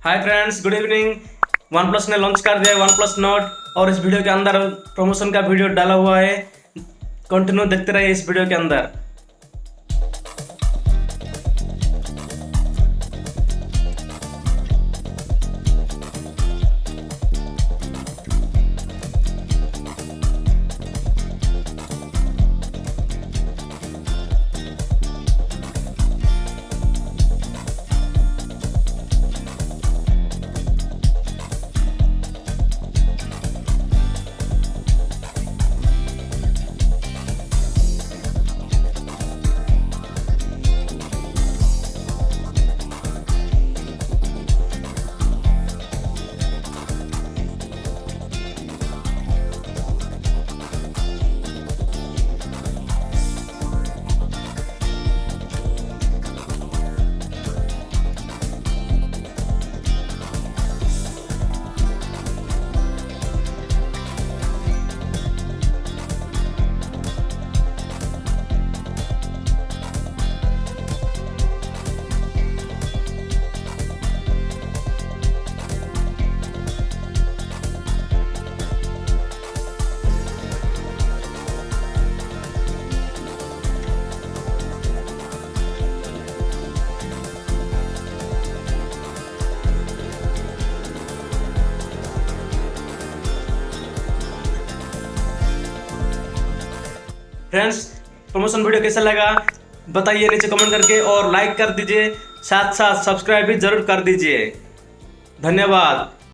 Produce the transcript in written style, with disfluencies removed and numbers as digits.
Hi friends, good evening. One plus ने launch कर दिया है वन प्लस नोट और इस वीडियो के अंदर प्रमोशन का वीडियो डाला हुआ है। कंटिन्यू देखते रहिए इस वीडियो के अंदर। फ्रेंड्स, प्रमोशन वीडियो कैसा लगा बताइए नीचे कमेंट करके, और लाइक कर दीजिए, साथ साथ सब्सक्राइब भी जरूर कर दीजिए। धन्यवाद।